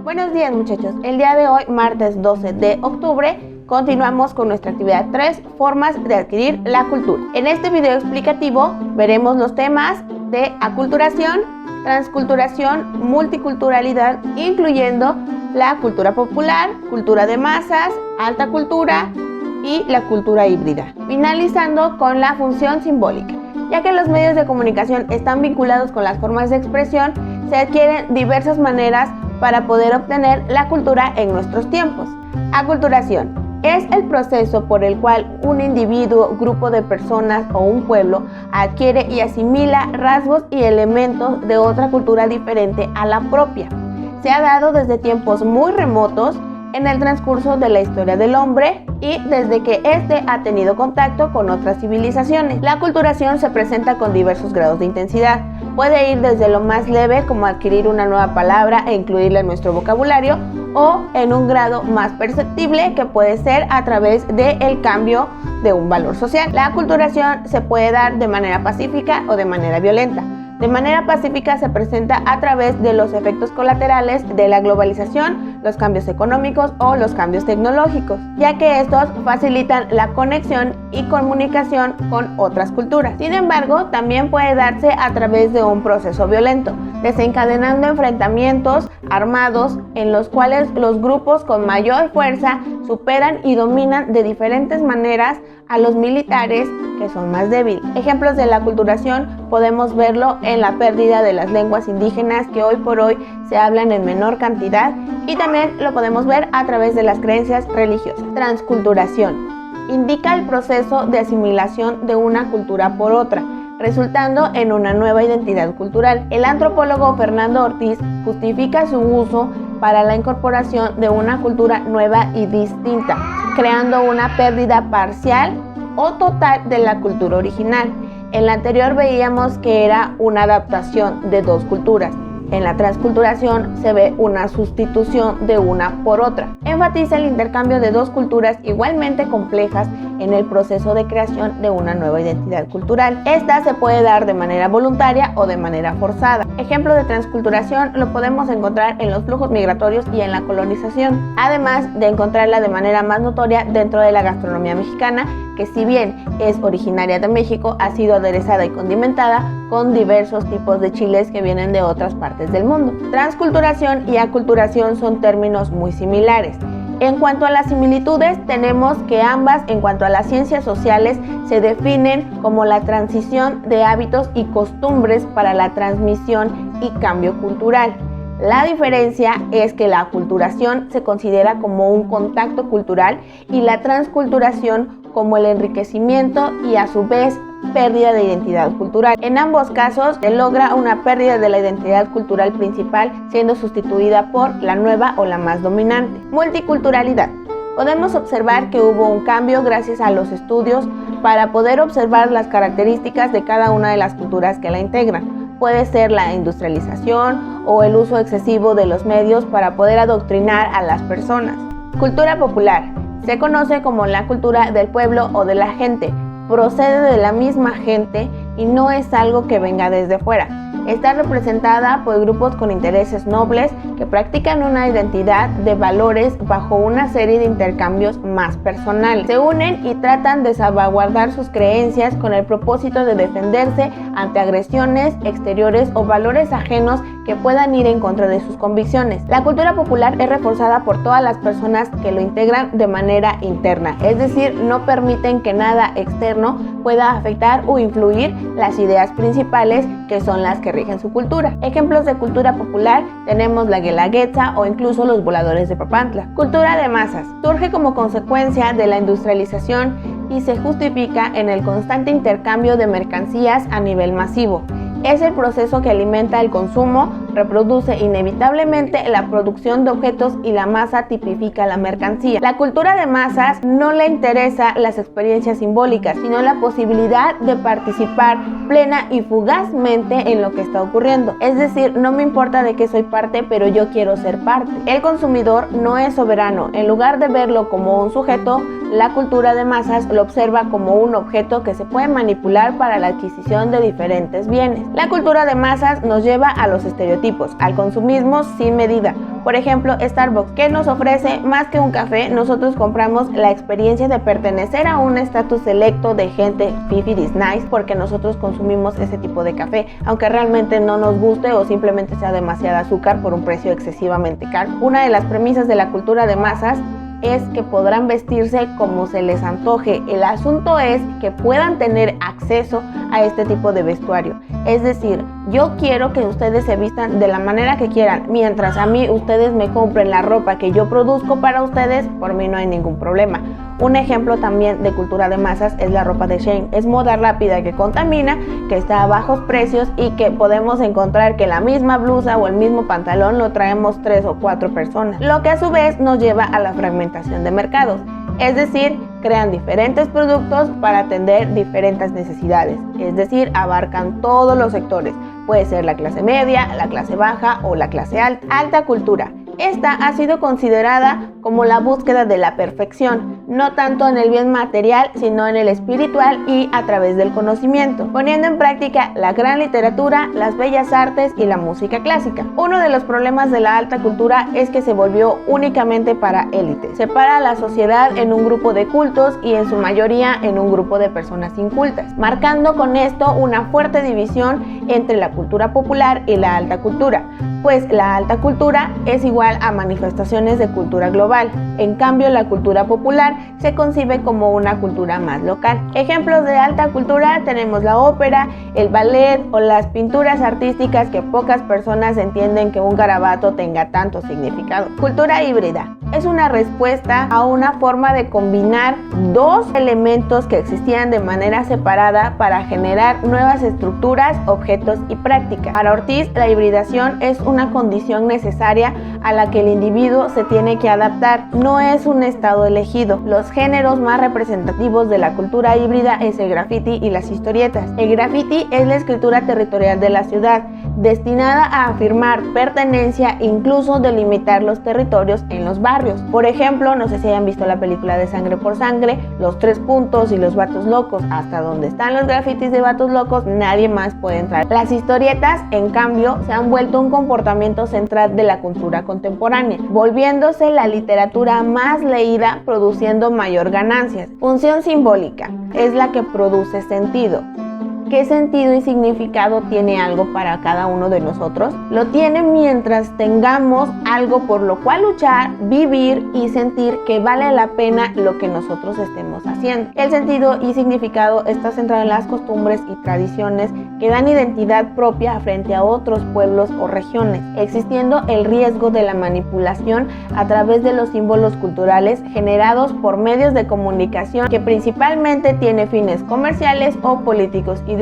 Buenos días muchachos, el día de hoy, martes 12 de octubre, continuamos con nuestra actividad 3, formas de adquirir la cultura. En este video explicativo veremos los temas de aculturación, transculturación, multiculturalidad, incluyendo la cultura popular, cultura de masas, alta cultura y la cultura híbrida, finalizando con la función simbólica. Ya que los medios de comunicación están vinculados con las formas de expresión, se adquieren diversas maneras para poder obtener la cultura en nuestros tiempos. Aculturación es el proceso por el cual un individuo, grupo de personas o un pueblo adquiere y asimila rasgos y elementos de otra cultura diferente a la propia. Se ha dado desde tiempos muy remotos en el transcurso de la historia del hombre y desde que éste ha tenido contacto con otras civilizaciones. La aculturación se presenta con diversos grados de intensidad. Puede ir desde lo más leve, como adquirir una nueva palabra e incluirla en nuestro vocabulario, o en un grado más perceptible, que puede ser a través del cambio de un valor social. La aculturación se puede dar de manera pacífica o de manera violenta. De manera pacífica se presenta a través de los efectos colaterales de la globalización, los cambios económicos o los cambios tecnológicos, ya que estos facilitan la conexión y comunicación con otras culturas. Sin embargo, también puede darse a través de un proceso violento, desencadenando enfrentamientos armados en los cuales los grupos con mayor fuerza superan y dominan de diferentes maneras a los militares que son más débiles. Ejemplos de la aculturación podemos verlo en la pérdida de las lenguas indígenas que hoy por hoy se hablan en menor cantidad, y también lo podemos ver a través de las creencias religiosas. Transculturación indica el proceso de asimilación de una cultura por otra, resultando en una nueva identidad cultural. El antropólogo Fernando Ortiz justifica su uso para la incorporación de una cultura nueva y distinta, creando una pérdida parcial o total de la cultura original. En la anterior veíamos que era una adaptación de dos culturas. En la transculturación se ve una sustitución de una por otra. Enfatiza el intercambio de dos culturas igualmente complejas en el proceso de creación de una nueva identidad cultural. Esta se puede dar de manera voluntaria o de manera forzada. Ejemplo de transculturación lo podemos encontrar en los flujos migratorios y en la colonización, además de encontrarla de manera más notoria dentro de la gastronomía mexicana, que si bien es originaria de México, ha sido aderezada y condimentada con diversos tipos de chiles que vienen de otras partes del mundo. Transculturación y aculturación son términos muy similares. En cuanto a las similitudes, tenemos que ambas, en cuanto a las ciencias sociales, se definen como la transición de hábitos y costumbres para la transmisión y cambio cultural. La diferencia es que la aculturación se considera como un contacto cultural y la transculturación como el enriquecimiento y a su vez pérdida de identidad cultural. En ambos casos se logra una pérdida de la identidad cultural principal, siendo sustituida por la nueva o la más dominante. Multiculturalidad. Podemos observar que hubo un cambio gracias a los estudios para poder observar las características de cada una de las culturas que la integran. Puede ser la industrialización o el uso excesivo de los medios para poder adoctrinar a las personas. Cultura popular. Se conoce como la cultura del pueblo o de la gente. Procede de la misma gente y no es algo que venga desde fuera. Está representada por grupos con intereses nobles que practican una identidad de valores bajo una serie de intercambios más personales. Se unen y tratan de salvaguardar sus creencias con el propósito de defenderse ante agresiones exteriores o valores ajenos que puedan ir en contra de sus convicciones. La cultura popular es reforzada por todas las personas que lo integran de manera interna, es decir, no permiten que nada externo pueda afectar o influir las ideas principales que son las que rigen su cultura. Ejemplos de cultura popular tenemos la Guelaguetza o incluso los voladores de Papantla. Cultura de masas. Surge como consecuencia de la industrialización y se justifica en el constante intercambio de mercancías a nivel masivo. Es el proceso que alimenta el consumo, reproduce inevitablemente la producción de objetos y la masa tipifica la mercancía. La cultura de masas no le interesa las experiencias simbólicas, sino la posibilidad de participar plena y fugazmente en lo que está ocurriendo. Es decir, no me importa de qué soy parte, pero yo quiero ser parte. El consumidor no es soberano. En lugar de verlo como un sujeto, la cultura de masas lo observa como un objeto que se puede manipular para la adquisición de diferentes bienes. La cultura de masas nos lleva a los estereotipos, al consumismo sin medida. Por ejemplo, Starbucks, que nos ofrece más que un café, nosotros compramos la experiencia de pertenecer a un estatus selecto de gente fifi is nice, porque nosotros consumimos ese tipo de café, aunque realmente no nos guste o simplemente sea demasiado azúcar por un precio excesivamente caro. Una de las premisas de la cultura de masas es que podrán vestirse como se les antoje. El asunto es que puedan tener acceso a este tipo de vestuario. Es decir, yo quiero que ustedes se vistan de la manera que quieran, mientras a mí ustedes me compren la ropa que yo produzco para ustedes, por mí no hay ningún problema. Un ejemplo también de cultura de masas es la ropa de Shein. Es moda rápida que contamina, que está a bajos precios y que podemos encontrar que la misma blusa o el mismo pantalón lo traemos 3 o 4 personas, lo que a su vez nos lleva a la fragmentación de mercados. Es decir, crean diferentes productos para atender diferentes necesidades, es decir, abarcan todos los sectores. Puede ser la clase media, la clase baja o la clase alta. Alta cultura. Esta ha sido considerada como la búsqueda de la perfección, no tanto en el bien material, sino en el espiritual y a través del conocimiento, poniendo en práctica la gran literatura, las bellas artes y la música clásica. Uno de los problemas de la alta cultura es que se volvió únicamente para élites. Separa a la sociedad en un grupo de cultos y en su mayoría en un grupo de personas incultas, marcando con esto una fuerte división entre la cultura popular y la alta cultura, pues la alta cultura es igual a manifestaciones de cultura global. En cambio, la cultura popular se concibe como una cultura más local. Ejemplos de alta cultura tenemos la ópera, el ballet o las pinturas artísticas que pocas personas entienden que un garabato tenga tanto significado. Cultura híbrida es una respuesta a una forma de combinar dos elementos que existían de manera separada para generar nuevas estructuras, objetos y prácticas. Para Ortiz, la hibridación es una condición necesaria a la que el individuo se tiene que adaptar, no es un estado elegido. Los géneros más representativos de la cultura híbrida es el graffiti y las historietas. El graffiti es la escritura territorial de la ciudad, destinada a afirmar pertenencia, incluso delimitar los territorios en los barrios. Por ejemplo, no sé si hayan visto la película de Sangre por Sangre, Los Tres Puntos y Los Vatos Locos. Hasta donde están los grafitis de Vatos Locos, nadie más puede entrar. Las historietas, en cambio, se han vuelto un comportamiento central de la cultura contemporánea, volviéndose la literatura más leída, produciendo mayor ganancias. Función simbólica es la que produce sentido. ¿Qué sentido y significado tiene algo para cada uno de nosotros? Lo tiene mientras tengamos algo por lo cual luchar, vivir y sentir que vale la pena lo que nosotros estemos haciendo. El sentido y significado está centrado en las costumbres y tradiciones que dan identidad propia frente a otros pueblos o regiones, existiendo el riesgo de la manipulación a través de los símbolos culturales generados por medios de comunicación que principalmente tienen fines comerciales o políticos ideológico.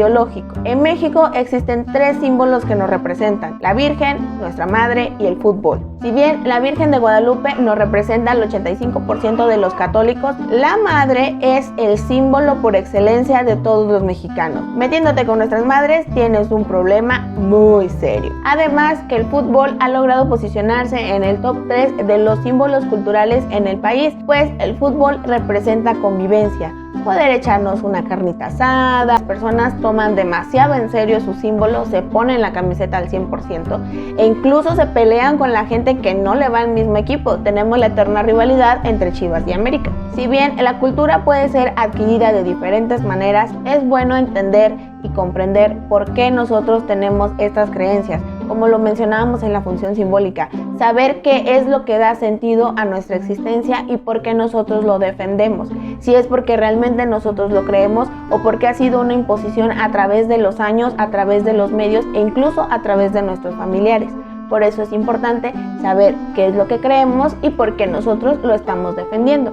En México existen 3 símbolos que nos representan: la Virgen, nuestra Madre y el fútbol. Si bien la Virgen de Guadalupe nos representa al 85% de los católicos, la Madre es el símbolo por excelencia de todos los mexicanos. Metiéndote con nuestras madres tienes un problema muy serio. Además que el fútbol ha logrado posicionarse en el top 3 de los símbolos culturales en el país, pues el fútbol representa convivencia, poder echarnos una carnita asada. Las personas toman demasiado en serio su símbolo, se ponen la camiseta al 100% e incluso se pelean con la gente que no le va al mismo equipo. Tenemos la eterna rivalidad entre Chivas y América. Si bien la cultura puede ser adquirida de diferentes maneras, es bueno entender y comprender por qué nosotros tenemos estas creencias, como lo mencionábamos en la función simbólica, saber qué es lo que da sentido a nuestra existencia y por qué nosotros lo defendemos, si es porque realmente nosotros lo creemos o porque ha sido una imposición a través de los años, a través de los medios e incluso a través de nuestros familiares. Por eso es importante saber qué es lo que creemos y por qué nosotros lo estamos defendiendo.